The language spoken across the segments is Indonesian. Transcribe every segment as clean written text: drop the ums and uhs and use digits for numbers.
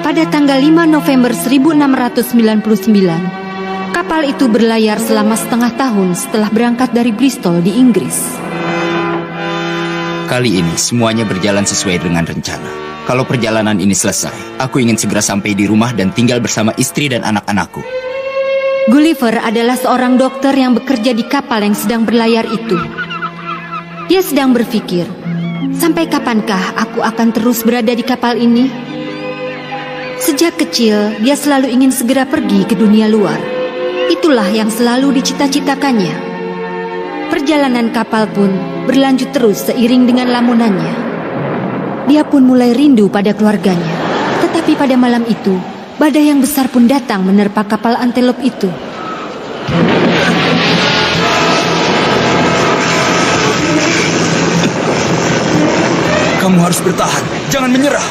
Pada tanggal 5 November 1699, kapal itu berlayar selama setengah tahun setelah berangkat dari Bristol di Inggris. Kali ini semuanya berjalan sesuai dengan rencana. Kalau perjalanan ini selesai, aku ingin segera sampai di rumah dan tinggal bersama istri dan anak-anakku. Gulliver adalah seorang dokter yang bekerja di kapal yang sedang berlayar itu. Dia sedang berpikir, sampai kapankah aku akan terus berada di kapal ini? Sejak kecil, dia selalu ingin segera pergi ke dunia luar. Itulah yang selalu dicita-citakannya. Perjalanan kapal pun berlanjut terus seiring dengan lamunannya. Dia pun mulai rindu pada keluarganya. Tetapi pada malam itu, badai yang besar pun datang menerpa kapal Antelope itu. Kamu harus bertahan, jangan menyerah.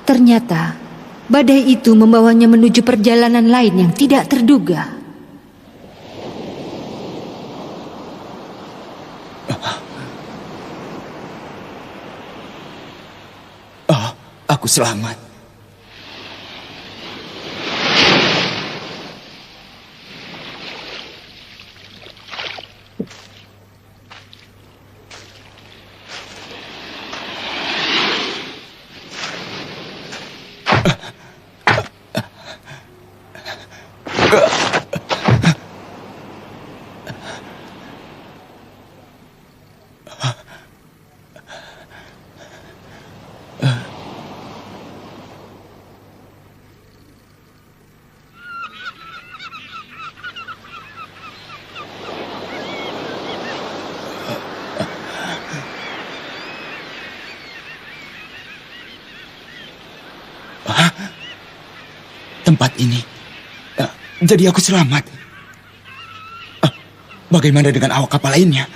Ternyata, badai itu membawanya menuju perjalanan lain yang tidak terduga. Aku selamat. Tempat ini, jadi aku selamat. Bagaimana dengan awak kapal lainnya?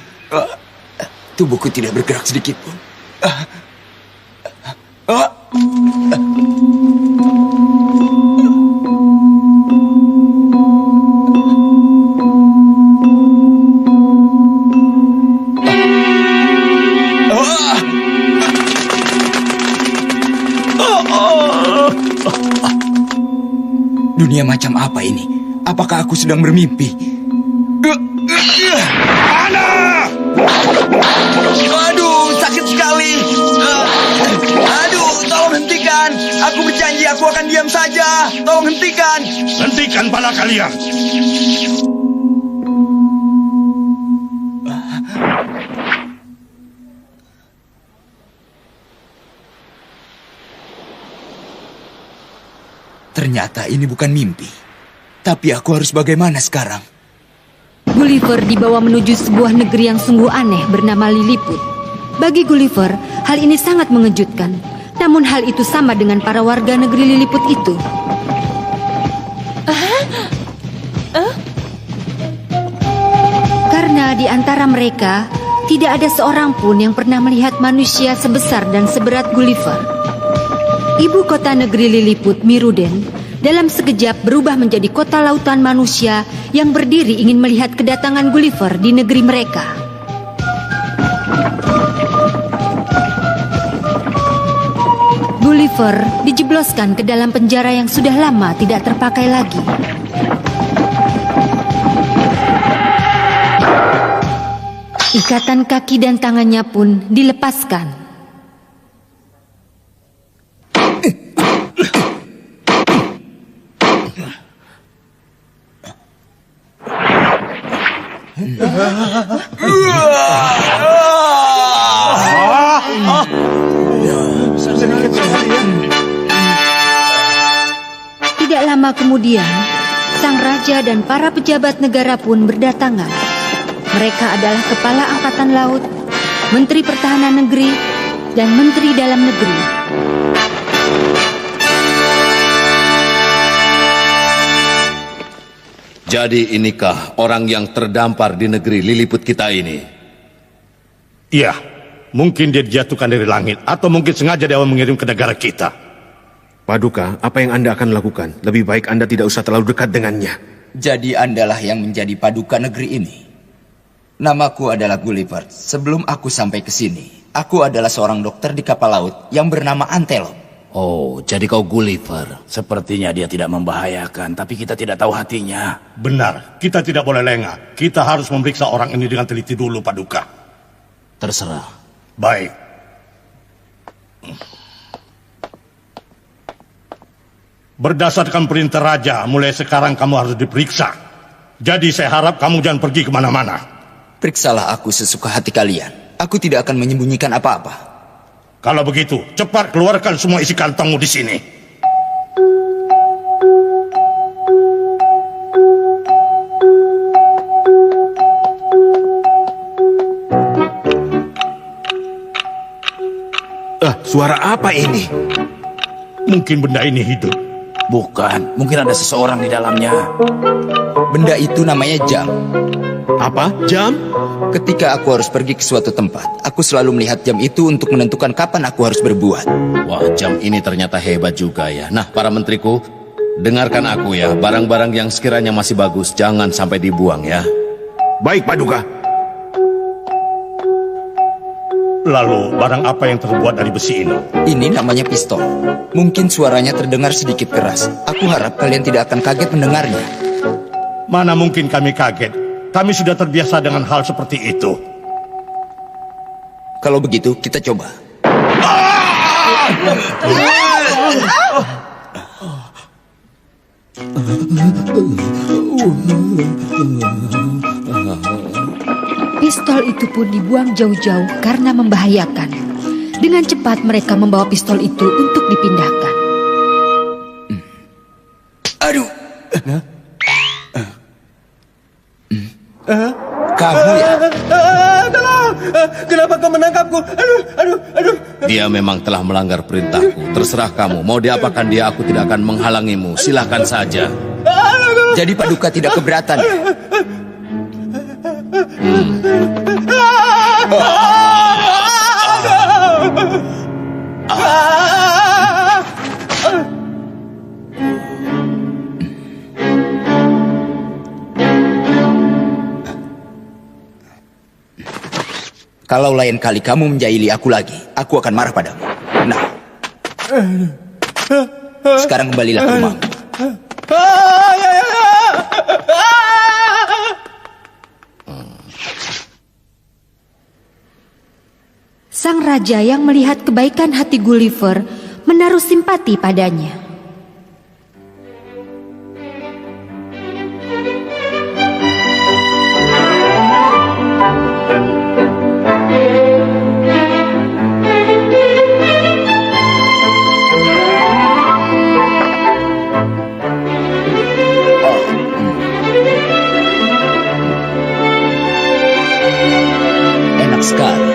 Tubuhku tidak bergerak sedikit pun. Dunia macam apa ini? Apakah aku sedang bermimpi? Mana? Aduh, sakit sekali. Aduh, tolong hentikan. Aku berjanji aku akan diam saja. Tolong hentikan. Hentikan bala kalian. Ternyata ini bukan mimpi. Tapi aku harus bagaimana sekarang? Gulliver dibawa menuju sebuah negeri yang sungguh aneh bernama Lilliput. Bagi Gulliver, Hal ini sangat mengejutkan. Namun hal itu sama dengan para warga negeri Lilliput itu. Karena di antara mereka tidak ada seorang pun yang pernah melihat manusia sebesar dan seberat Gulliver. Ibu kota negeri Lilliput, Miruden, dalam sekejap berubah menjadi kota lautan manusia yang berdiri ingin melihat kedatangan Gulliver di negeri mereka. Gulliver dijebloskan ke dalam penjara yang sudah lama tidak terpakai lagi. Ikatan kaki dan tangannya pun dilepaskan. Tidak lama kemudian, sang raja dan para pejabat negara pun berdatangan. Mereka adalah Kepala Angkatan Laut, Menteri Pertahanan Negeri, dan Menteri Dalam Negeri. Jadi inikah orang yang terdampar di negeri Lilliput kita ini? Iya, mungkin dia dijatuhkan dari langit, atau mungkin sengaja Dewa mengirim ke negara kita. Paduka, apa yang Anda akan lakukan? Lebih baik Anda tidak usah terlalu dekat dengannya. Jadi Andalah yang menjadi paduka negeri ini. Namaku adalah Gulliver. Sebelum aku sampai ke sini, aku adalah seorang dokter di kapal laut yang bernama Antelope. Oh, jadi kau Gulliver. Sepertinya dia tidak membahayakan, tapi kita tidak tahu hatinya. Benar, kita tidak boleh lengah. Kita harus memeriksa orang ini dengan teliti dulu, Paduka. Terserah. Baik. Berdasarkan perintah raja, mulai sekarang kamu harus diperiksa. Jadi saya harap kamu jangan pergi kemana-mana. Periksalah aku sesuka hati kalian. Aku tidak akan menyembunyikan apa-apa. Kalau begitu, cepat keluarkan semua isi kantongmu di sini. Suara apa ini? Mungkin benda ini hidup. Bukan, mungkin ada seseorang di dalamnya. Benda itu namanya jam. Apa? Jam? Ketika aku harus pergi ke suatu tempat, aku selalu melihat jam itu untuk menentukan kapan aku harus berbuat. Wah, jam ini ternyata hebat juga ya. Nah, para menteriku, dengarkan aku ya. Barang-barang yang sekiranya masih bagus, jangan sampai dibuang ya. Baik, Paduka. Lalu, barang apa yang terbuat dari besi ini? Ini namanya pistol. Mungkin suaranya terdengar sedikit keras. Aku harap kalian tidak akan kaget mendengarnya. Mana mungkin kami kaget. Kami sudah terbiasa dengan hal seperti itu. Kalau begitu, kita coba. Pistol itu pun dibuang jauh-jauh karena membahayakan. Dengan cepat mereka membawa pistol itu untuk dipindahkan. Aduh. Kamu ya? Kenapa kau menangkapku? Aduh. Dia memang telah melanggar perintahku. Terserah kamu, mau diapakan dia, aku tidak akan menghalangimu. Silahkan saja. Jadi Paduka tidak keberatan ya? Kalau lain kali kamu menjahili aku lagi, aku akan marah padamu. Nah, sekarang kembalilah ke rumahmu. Sang raja yang melihat kebaikan hati Gulliver menaruh simpati padanya. Enak sekali.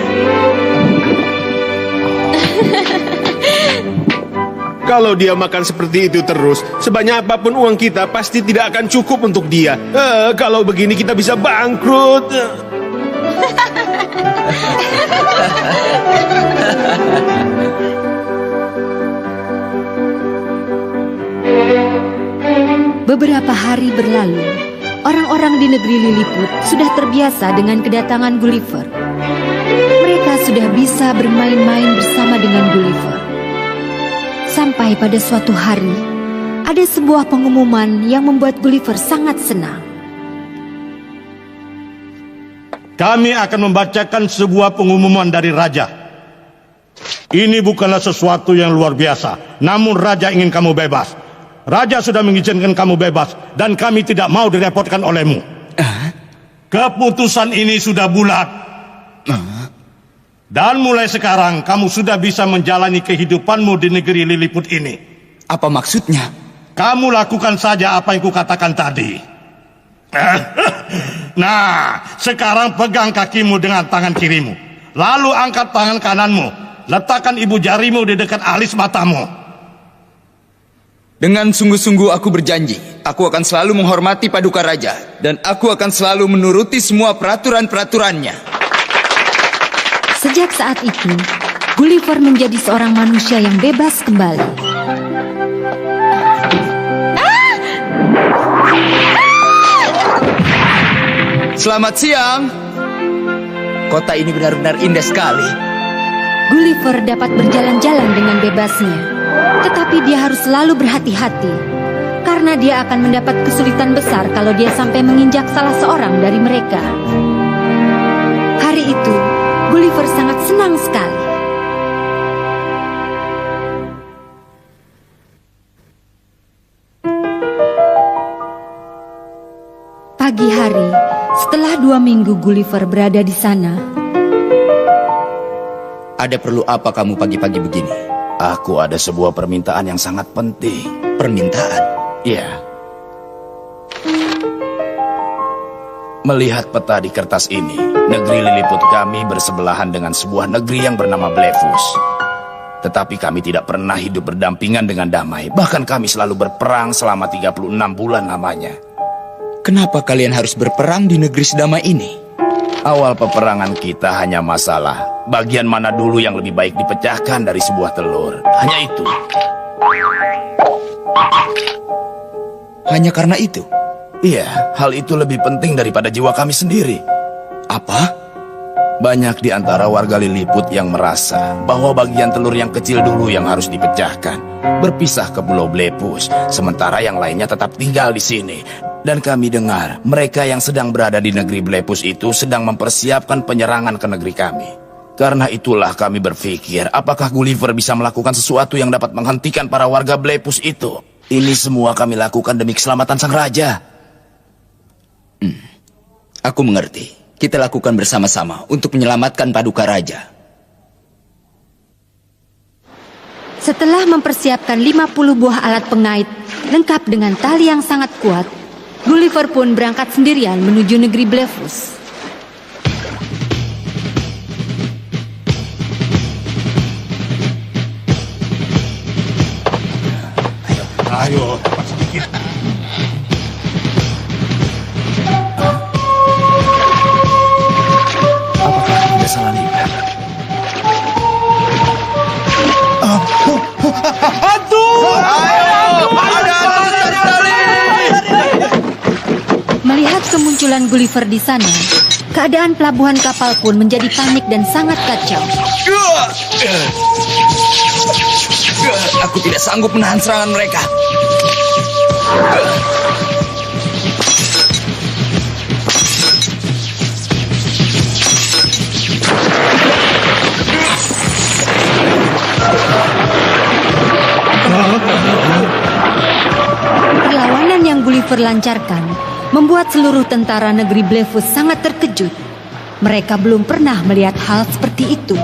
Kalau dia makan seperti itu terus, sebanyak apapun uang kita pasti tidak akan cukup untuk dia. Kalau begini kita bisa bangkrut. Beberapa hari berlalu. Orang-orang di negeri Lilliput sudah terbiasa dengan kedatangan Gulliver. Mereka sudah bisa bermain-main bersama dengan Gulliver. Sampai pada suatu hari, ada sebuah pengumuman yang membuat Gulliver sangat senang. Kami akan membacakan sebuah pengumuman dari Raja. Ini bukanlah sesuatu yang luar biasa, namun Raja ingin kamu bebas. Raja sudah mengizinkan kamu bebas, dan kami tidak mau direpotkan olehmu. Keputusan ini sudah bulat. Dan mulai sekarang, kamu sudah bisa menjalani kehidupanmu di negeri Lilliput ini. Apa maksudnya? Kamu lakukan saja apa yang kukatakan tadi. Nah, sekarang pegang kakimu dengan tangan kirimu. Lalu angkat tangan kananmu. Letakkan ibu jarimu di dekat alis matamu. Dengan sungguh-sungguh aku berjanji, aku akan selalu menghormati Paduka Raja, dan aku akan selalu menuruti semua peraturan-peraturannya. Sejak saat itu, Gulliver menjadi seorang manusia yang bebas kembali. Selamat siang. Kota ini benar-benar indah sekali. Gulliver dapat berjalan-jalan dengan bebasnya, tetapi dia harus selalu berhati-hati, karena dia akan mendapat kesulitan besar kalau dia sampai menginjak salah seorang dari mereka. Hari itu, Gulliver sangat senang sekali. Pagi hari, setelah 2 minggu Gulliver berada di sana. Ada perlu apa kamu pagi-pagi begini? Aku ada sebuah permintaan yang sangat penting. Permintaan? Iya. Melihat peta di kertas ini, negeri Lilliput kami bersebelahan dengan sebuah negeri yang bernama Blefus. Tetapi kami tidak pernah hidup berdampingan dengan damai. Bahkan kami selalu berperang selama 36 bulan lamanya. Kenapa kalian harus berperang di negeri sedamai ini? Awal peperangan kita hanya masalah bagian mana dulu yang lebih baik dipecahkan dari sebuah telur. Hanya itu. Hanya karena itu? Iya, hal itu lebih penting daripada jiwa kami sendiri. Apa? Banyak di antara warga Lilliput yang merasa bahwa bagian telur yang kecil dulu yang harus dipecahkan, berpisah ke Pulau Blefus, sementara yang lainnya tetap tinggal di sini. Dan kami dengar mereka yang sedang berada di negeri Blefus itu sedang mempersiapkan penyerangan ke negeri kami. Karena itulah kami berpikir, apakah Gulliver bisa melakukan sesuatu yang dapat menghentikan para warga Blefus itu? Ini semua kami lakukan demi keselamatan sang raja. Aku mengerti. Kita lakukan bersama-sama untuk menyelamatkan Paduka Raja. Setelah mempersiapkan 50 buah alat pengait, lengkap dengan tali yang sangat kuat, Gulliver pun berangkat sendirian menuju negeri Blefus. Ayo, cepat sedikit. Apakah tidak salah lihat? Hantu! Melihat kemunculan Gulliver di sana, keadaan pelabuhan kapal pun menjadi panik dan sangat kacau. Aku tidak sanggup menahan serangan mereka. Perlawanan yang Gulliver lancarkan membuat seluruh tentara negeri Blefus sangat terkejut. Mereka belum pernah melihat hal seperti itu.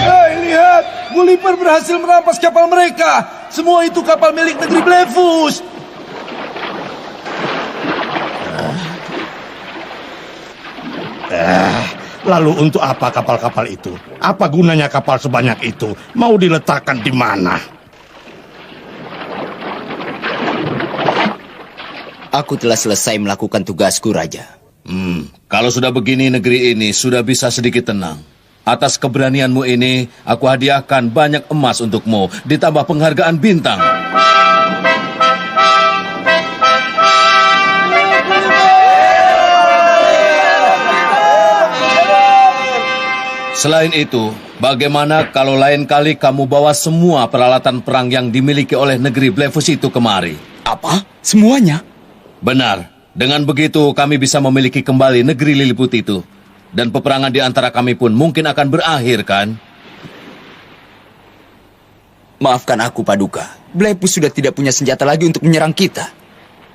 Hei, lihat! Gulliver berhasil merampas kapal mereka. Semua itu kapal milik negeri Blefus. Lalu untuk apa kapal-kapal itu? Apa gunanya kapal sebanyak itu? Mau diletakkan di mana? Aku telah selesai melakukan tugasku, Raja. Kalau sudah begini negeri ini sudah bisa sedikit tenang. Atas keberanianmu ini, aku hadiahkan banyak emas untukmu, ditambah penghargaan bintang. Selain itu, bagaimana kalau lain kali kamu bawa semua peralatan perang yang dimiliki oleh negeri Blefus itu kemari? Apa? Semuanya? Benar. Dengan begitu, kami bisa memiliki kembali negeri Lilliput itu. Dan peperangan di antara kami pun mungkin akan berakhir, kan? Maafkan aku, Paduka. Blefus sudah tidak punya senjata lagi untuk menyerang kita.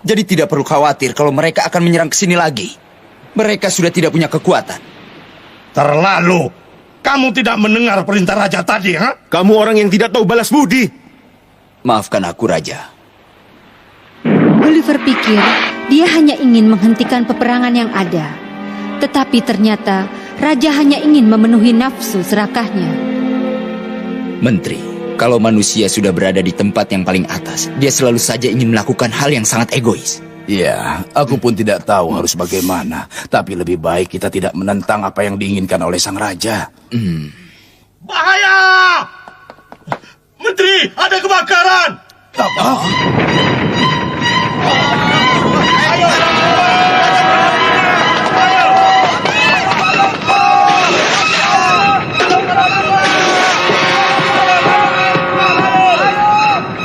Jadi tidak perlu khawatir kalau mereka akan menyerang ke sini lagi. Mereka sudah tidak punya kekuatan. Terlalu. Kamu tidak mendengar perintah Raja tadi, ha? Kamu orang yang tidak tahu balas budi. Maafkan aku, Raja. Gulliver pikir dia hanya ingin menghentikan peperangan yang ada. Tetapi ternyata Raja hanya ingin memenuhi nafsu serakahnya. Menteri, kalau manusia sudah berada di tempat yang paling atas, dia selalu saja ingin melakukan hal yang sangat egois. Ya, aku pun tidak tahu harus bagaimana. Tapi lebih baik kita tidak menentang apa yang diinginkan oleh sang raja. Bahaya! Menteri, ada kebakaran! Apa?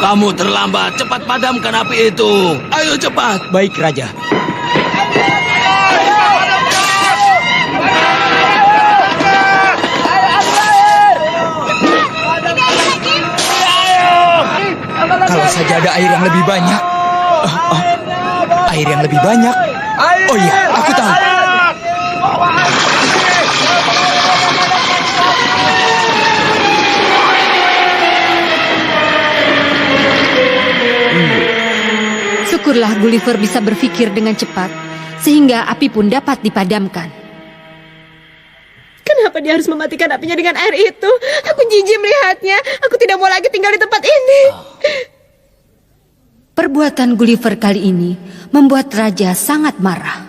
Kamu terlambat, cepat padamkan api itu. Ayo cepat. Baik, Raja. Kalau saja ada air yang lebih banyak. Air yang lebih banyak. Oh iya, aku tahu. Syukurlah Gulliver bisa berpikir dengan cepat, sehingga api pun dapat dipadamkan. Kenapa dia harus mematikan apinya dengan air itu? Aku jijik melihatnya. Aku tidak mau lagi tinggal di tempat ini. Perbuatan Gulliver kali ini membuat Raja sangat marah.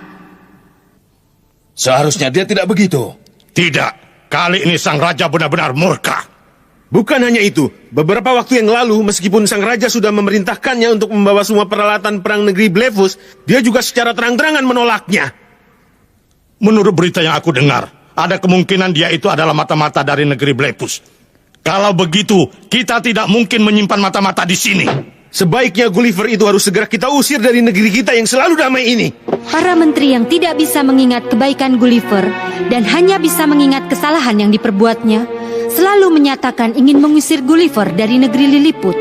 Seharusnya dia tidak begitu. Tidak, kali ini sang raja benar-benar murka. Bukan hanya itu, beberapa waktu yang lalu, meskipun sang raja sudah memerintahkannya untuk membawa semua peralatan perang negeri Blefus, dia juga secara terang-terangan menolaknya. Menurut berita yang aku dengar, ada kemungkinan dia itu adalah mata-mata dari negeri Blefus. Kalau begitu, kita tidak mungkin menyimpan mata-mata di sini. Sebaiknya Gulliver itu harus segera kita usir dari negeri kita yang selalu damai ini. Para menteri yang tidak bisa mengingat kebaikan Gulliver dan hanya bisa mengingat kesalahan yang diperbuatnya, selalu menyatakan ingin mengusir Gulliver dari negeri Lilliput.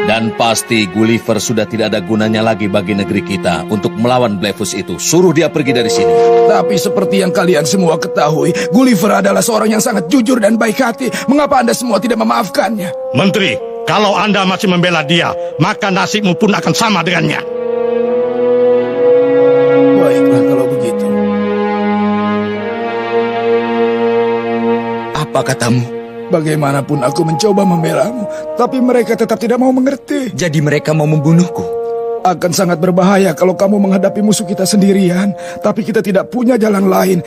Dan pasti Gulliver sudah tidak ada gunanya lagi bagi negeri kita untuk melawan Blefus itu. Suruh dia pergi dari sini. Tapi seperti yang kalian semua ketahui, Gulliver adalah seorang yang sangat jujur dan baik hati. Mengapa Anda semua tidak memaafkannya? Menteri, kalau Anda masih membela dia, maka nasibmu pun akan sama dengannya. Baiklah kalau begitu. Apa katamu? Bagaimanapun aku mencoba membelamu, tapi mereka tetap tidak mau mengerti. Jadi mereka mau membunuhku? Akan sangat berbahaya kalau kamu menghadapi musuh kita sendirian, tapi kita tidak punya jalan lain.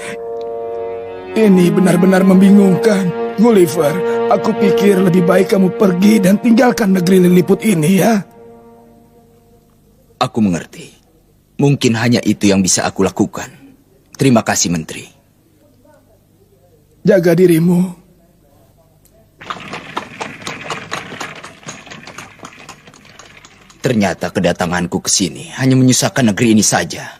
Ini benar-benar membingungkan. Gulliver, aku pikir lebih baik kamu pergi dan tinggalkan negeri Lilliput ini ya. Aku mengerti. Mungkin hanya itu yang bisa aku lakukan. Terima kasih, Menteri. Jaga dirimu. Ternyata kedatanganku ke sini hanya menyusahkan negeri ini saja.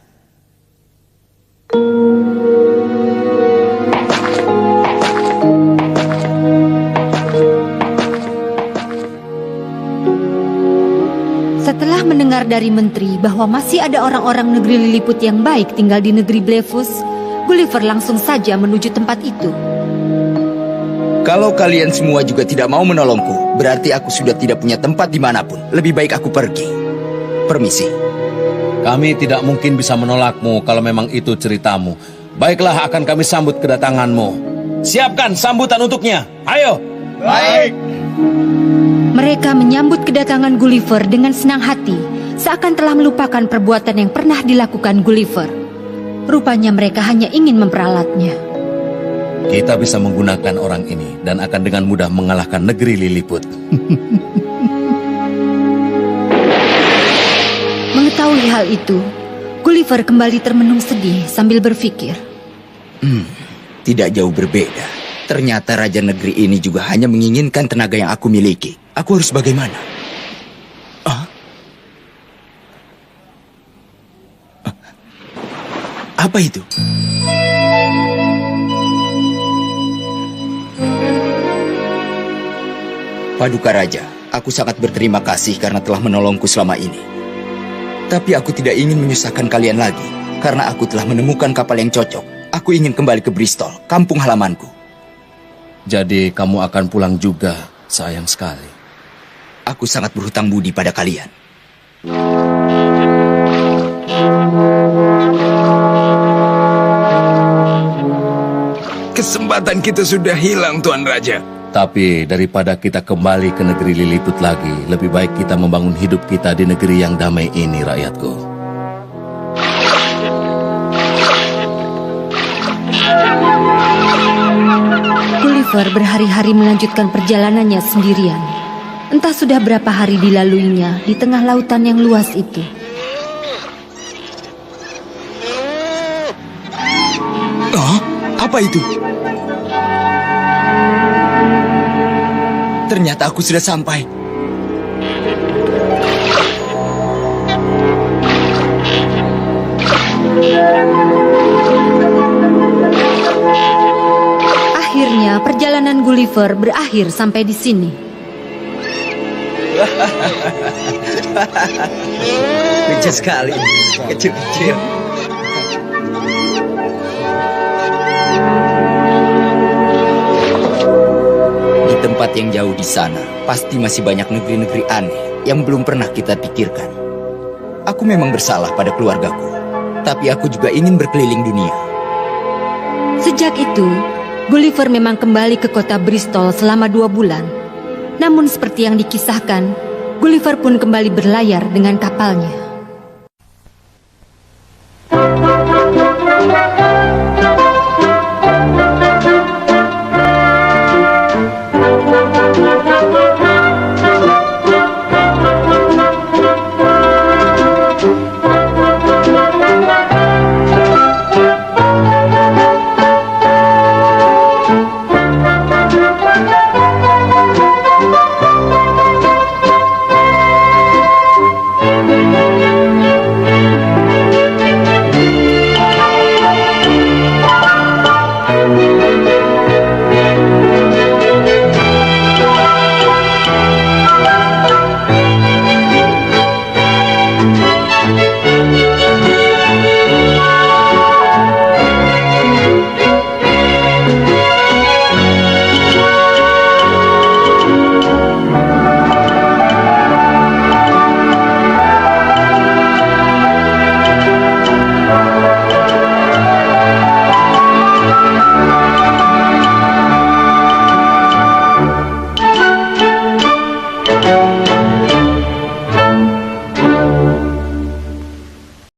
Setelah mendengar dari menteri bahwa masih ada orang-orang negeri Lilliput yang baik tinggal di negeri Blefus, Gulliver langsung saja menuju tempat itu. Kalau kalian semua juga tidak mau menolongku, berarti aku sudah tidak punya tempat dimanapun. Lebih baik aku pergi. Permisi. Kami tidak mungkin bisa menolakmu kalau memang itu ceritamu. Baiklah, akan kami sambut kedatanganmu. Siapkan sambutan untuknya. Ayo. Baik. Mereka menyambut kedatangan Gulliver dengan senang hati, seakan telah melupakan perbuatan yang pernah dilakukan Gulliver. Rupanya mereka hanya ingin memperalatnya. Kita bisa menggunakan orang ini dan akan dengan mudah mengalahkan negeri Lilliput. Mengetahui hal itu, Gulliver kembali termenung sedih sambil berpikir. Tidak jauh berbeda. Ternyata raja negeri ini juga hanya menginginkan tenaga yang aku miliki. Aku harus bagaimana? Apa itu? Paduka Raja, aku sangat berterima kasih karena telah menolongku selama ini. Tapi aku tidak ingin menyusahkan kalian lagi, karena aku telah menemukan kapal yang cocok. Aku ingin kembali ke Bristol, kampung halamanku. Jadi kamu akan pulang juga, sayang sekali. Aku sangat berhutang budi pada kalian. Kesempatan kita sudah hilang, Tuan Raja. Tapi daripada kita kembali ke negeri Lilliput lagi, lebih baik kita membangun hidup kita di negeri yang damai ini, rakyatku. Gulliver berhari-hari melanjutkan perjalanannya sendirian. Entah sudah berapa hari dilaluinya di tengah lautan yang luas itu. Apa itu? Ternyata aku sudah sampai. Akhirnya perjalanan Gulliver berakhir sampai di sini. Lucu sekali. Kecil-kecil. Di tempat yang jauh di sana, pasti masih banyak negeri-negeri aneh yang belum pernah kita pikirkan. Aku memang bersalah pada keluargaku, tapi aku juga ingin berkeliling dunia. Sejak itu, Gulliver memang kembali ke kota Bristol selama 2 bulan. Namun seperti yang dikisahkan, Gulliver pun kembali berlayar dengan kapalnya.